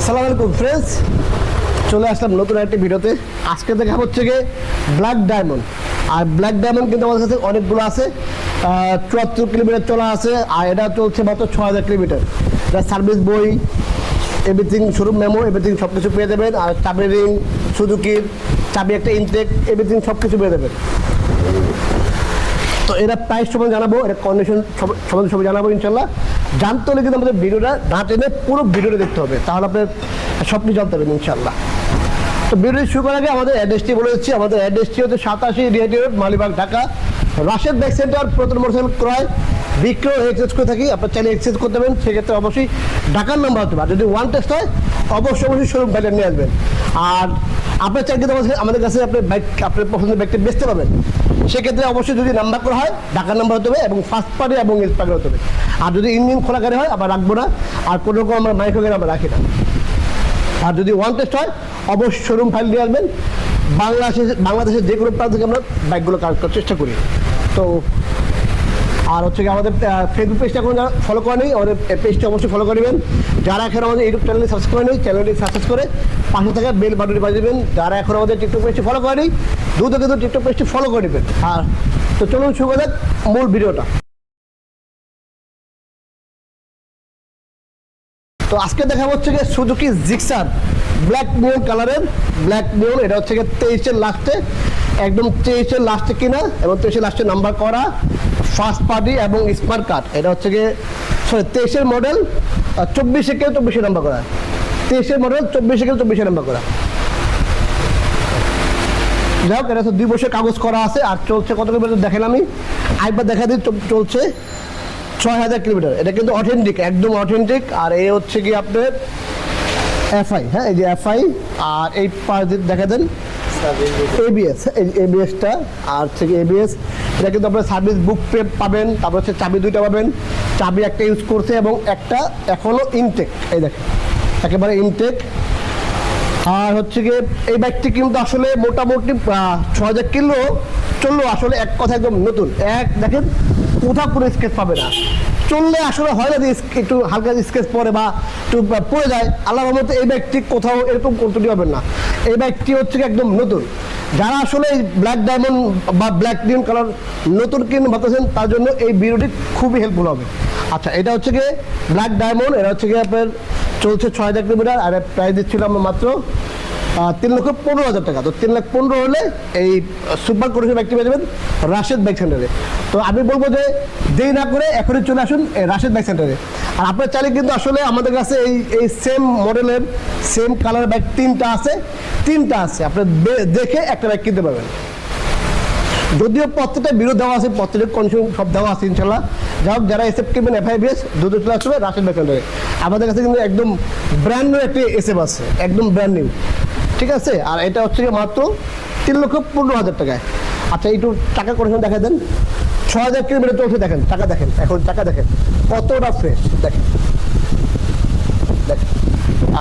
আসসালামু আলাইকুম ফ্রেন্ডস, চলে আসলাম নতুন একটি ভিডিওতে। আজকে দেখা হচ্ছে গিয়ে ব্ল্যাক ডায়মন্ড। আর ব্ল্যাক ডায়মন্ড কিন্তু আমাদের কাছে অনেকগুলো আছে, 74 কিলোমিটার চলা আছে, আর এটা চলছে মাত্র 6000 কিলোমিটার। যার সার্ভিস বই, এভরিথিং, শোরুম মেমো, এভরিথিং সব কিছু পেয়ে যাবেন। আর চাবি রিং, সুজুকির চাবি, একটা ইনটেক, এভরিথিং সব কিছু পেয়ে যাবেন। তো এরা প্রাইস সম্বন্ধে জানাবো, এটা কন্ডিশন সম্বন্ধে সবাই জানাবো ইনশাল্লাহ। জানতে হলে কিন্তু আমাদের ভিডিওটা না টেনে পুরো ভিডিওটা দেখতে হবে, তাহলে আপনার সব কিছু জানতে পারবেন ইনশাল্লাহ। তো ভিডিও শুরু করার আগে আমাদের অ্যাড্রেসটি বলে দিচ্ছি। আমাদের অ্যাড্রেসটি হচ্ছে 87 Rihati road, Malibagh, Dhaka. Rashed bag centre, প্রথম মোটরসাইকেল ক্রয় বিক্রয় এক্সচেঞ্জ করে থাকি। আপনার চাইলে এক্সচেঞ্জ করতে পারবেন, সেক্ষেত্রে অবশ্যই ঢাকার নাম্বার হতে পারে। যদি ওয়ান টেস্ট হয় অবশ্যই শোরুম বাইরে নিয়ে আসবেন। আর আপনার চাইলে আমাদের কাছে আপনার বাইক, আপনার পছন্দের বাইকটা বেচতে পারবেন। সেক্ষেত্রে অবশ্যই যদি নাম্বার করা হয় ঢাকার নাম্বার হতে হবে, এবং ফার্স্ট পার্টি এবং এক্সপার্টি হতে হবে। আর যদি ইঞ্জিন খোলা গাড়ি হয় আবার রাখবো না, আর কোনো রকম আমরা মাইক্রো গাড়ি আমরা রাখি না। আর যদি ওয়ান টেস্ট হয় অবশ্যই শোরুম ফাইল নিয়ে আসবেন। বাংলাদেশের যে কোনো প্রান্ত থেকে আমরা বাইকগুলো কালেক্ট করার চেষ্টা করি। তো আর হচ্ছে কি, আমাদের ফেসবুক পেজটা এখন যারা ফলো করে নেই, আমাদের পেজটা অবশ্যই ফলো করবেন। যারা এখন আমাদের ইউটিউব চ্যানেলে সাবস্ক্রাইব করে নেই, চ্যানেলটি সাবস্ক্রাইব করে পাশে থাকা বেল বাটনটি বাজিয়ে দেবেন। যারা এখন আমাদের টিকটক পেজটি ফলো করে নেই, দ্রুত কিন্তু টিকটক পেজটি ফলো করে নেবেন। আর তো চলুন শুরু করা যাক মূল ভিডিওটা। তো আজকে দেখা হচ্ছে গিয়ে সুজুকি জিক্সার ব্ল্যাক নিয়ন কালারের, ব্ল্যাক নিয়ন। এটা হচ্ছে গিয়ে 23-এর লাস্টে, একদম 23-এর লাস্টে কিনা এবং 23-এর লাস্টে নাম্বার করা, ফার্স্ট পার্টি এবং স্মার্ট কার্ড। এটা হচ্ছে গিয়ে 23-এর মডেল, 24-এ কেউ 24-এ নাম্বার করা, 23-এর মডেল 24-এ কেউ 24-এ নাম্বার করা। যাই হোক, এটা 2 বছর কাগজ করা আছে। আর চলছে কত কিলোমিটার দেখেন, আমি আরেকবার দেখা দিই। চলছে 6000 কিলোমিটার। এটা কিন্তু অথেন্টিক, একদম অথেন্টিক। আর এই হচ্ছে কি আপনার এফআই, হ্যাঁ এই যে এফআই। আর এই পাশ দেখা দেন এবিএস, এই এবিএসটা। আর থেকে এবিএস, এটা কিন্তু আপনার সার্ভিস বুক পাবেন। তারপর হচ্ছে চাবি 2টা পাবেন, চাবি একটা ইউজ করছে এবং একটা এখনও ইনটেক, এই দেখেন একেবারে ইনটেক। আর হচ্ছে গিয়ে এই বাইকটি কিন্তু আসলে মোটামুটি 6000 কিলো চললো, আসলে এক কথা একদম নতুন। দেখেন কোথাও কোনো স্কেচ পাবে না, চললে আসলে হয় না যে একটু হালকা স্কেচ পড়ে বা একটু পড়ে যায়। আল্লাহর রহমতে এই বাইকটি কোথাও এরকম কোনটি পাবেন না। এই বাইকটি হচ্ছে একদম নতুন। যারা আসলে এই ব্ল্যাক ডায়মন্ড বা ব্ল্যাক নিয়ন কালার নতুন কিনে ভাবতেছেন, তার জন্য এই ভিডিওটি খুবই হেল্পফুল হবে। আচ্ছা, এটা হচ্ছে গিয়ে ব্ল্যাক ডায়মন্ড। এটা হচ্ছে গিয়ে আপনার চলছে 6000 কিলোমিটার। আর প্রাইস দিচ্ছিলাম মাত্র 3,15,000 টাকা। তো 3,15,000 হলে এই সুপার কন্ডিশন বাইকটি পেয়ে যাবেন রাশেদ বাইক সেন্টারে। তো আমি বলবো যে দেরি না করে এখনই চলে আসুন রাশেদ বাইক সেন্টারে। আর আপনার চাইলে কিন্তু আসলে আমাদের কাছে এই সেম মডেলের সেম কালার বাইক তিনটা আছে। আপনি দেখে একটা বাইক কিনতে পারবেন। যদিও প্রত্যেকটা বিরোধ দেওয়া আছে, প্রত্যেকটা কন্ডিশন সব দেওয়া আছে ইনশাল্লাহ। যাই হোক, যারা এসএফ কিনবেন এফআইবিএস দ্রুত চলে আসবে রাশেদ বাইক সেন্টারে। আমাদের কাছে কিন্তু একদম ব্র্যান্ড নিউ একটি এসএফ আছে, একদম ব্র্যান্ড নিউ, ঠিক আছে। আর এটা হচ্ছে মাত্র 3,15,000 টাকায়। আচ্ছা, একটু টাকা কন্ডিশন দেখা দেন। 6000 কিলোমিটার চলছে, দেখেন টাকা, দেখেন এখন টাকা দেখেন কতটা ফ্রেশ, দেখেন।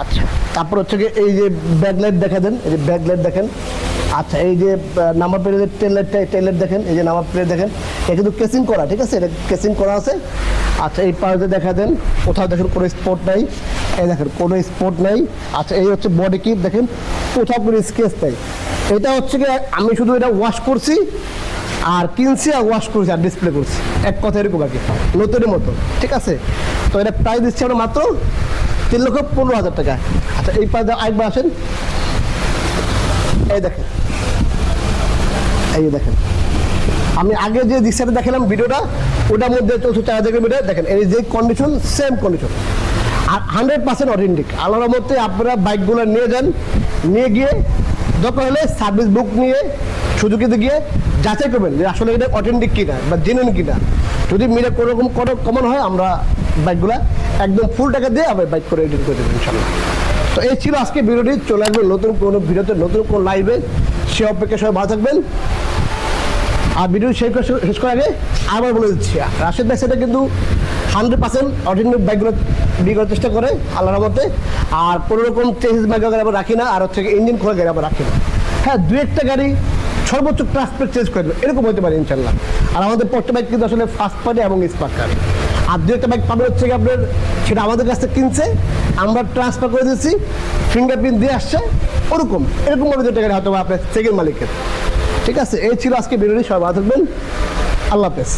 আচ্ছা, তারপর হচ্ছে গিয়ে এই যে ব্যাকলাইট দেখা দেন, এই যে ব্যাকলাইট দেখেন। আচ্ছা, এই যে নাম্বার প্লেটের টেল লাইট দেখেন, এই যে নাম্বার প্লেট দেখেন। এটা কিন্তু কেসিং করা, ঠিক আছে, এটা কেসিং করা আছে। আচ্ছা, এই পাশে দেখা দেন, কোথাও দেখেন কোনো স্পট নাই, এই দেখেন কোনো স্পট নাই। আচ্ছা, এই হচ্ছে বডি কিট দেখেন, কোথাও কোনো স্কেচ নাই। এটা হচ্ছে কি, আমি শুধু এটা ওয়াশ করছি আর কিনছি আর ওয়াশ করছি আর ডিসপ্লে করছি, এক কথা এরকম আর কি, নতুনের মতো, ঠিক আছে। তো এটা প্রাইস দিচ্ছি আমরা মাত্র 3,15,000 টাকা। আচ্ছা, এই পাশে আরেকবার আসেন, এই দেখেন, এই দেখেন আমি আগে যে রিক্সাটা দেখালাম ভিডিওটা, ওটার মধ্যে চলছে 4000 কিলোমিটার। দেখেন এই যে কন্ডিশন, সেম কন্ডিশন আর 100% অথেন্টিক। আল্লাহর মধ্যে আপনারা বাইকগুলো নিয়ে যান, নিয়ে গিয়ে দরকার হলে সার্ভিস বুক নিয়ে সুজুকিতে গিয়ে যাচাই করবেন যে আসলে এটা অথেন্টিক কিনা বা জেনুইন কিনা। যদি মিলে কোনো রকম কমন হয়, আমরা বাইকগুলো একদম ফুল টাকা দিয়ে আবার বাইক করে এডিট করে দেবেন ইনশাল্লাহ। তো এই ছিল আজকে ভিডিওটি। চলে আসবেন নতুন কোনো ভিডিওতে, নতুন কোনো লাইভে। সে অপেক্ষা সবাই ভালো থাকবেন। আর ভিডিও শেষ করার আগে আবার বলে দিচ্ছি, রাশেদ বাইক সেটা কিন্তু 100% অথেন্টিক বাইকগুলো বিক্রি করার চেষ্টা করে আল্লাহর রহমতে। আর কোনো রকম চেঞ্জ বাইক আমরা রাখি না, আর হচ্ছে ইঞ্জিন খোলা গাড়ি আমরা রাখি না। হ্যাঁ, 2-1টা গাড়ি সর্বোচ্চ ক্লাস প্লেট চেঞ্জ করে দেবে, এরকম হতে পারে ইনশাল্লাহ। আর আমাদের প্রত্যেক বাইক কিন্তু আসলে ফার্স্ট পার্টি এবং স্মার্ট কার্ড। আর 2-1টা বাইক পাবে হচ্ছে আপনার সেটা আমাদের কাছ থেকে কিনছে, আমরা ট্রান্সফার করে দিচ্ছি, ফিঙ্গারপ্রিন্ট দিয়ে আসছে, এরকমভাবে যে টাকাটা হয়তো আপনার সেকেন্ড মালিকের। ঠিক আছে, এই ছিল আজকে ভিডিওটি। সবাই ভালো থাকবেন, আল্লাহ হাফেজ।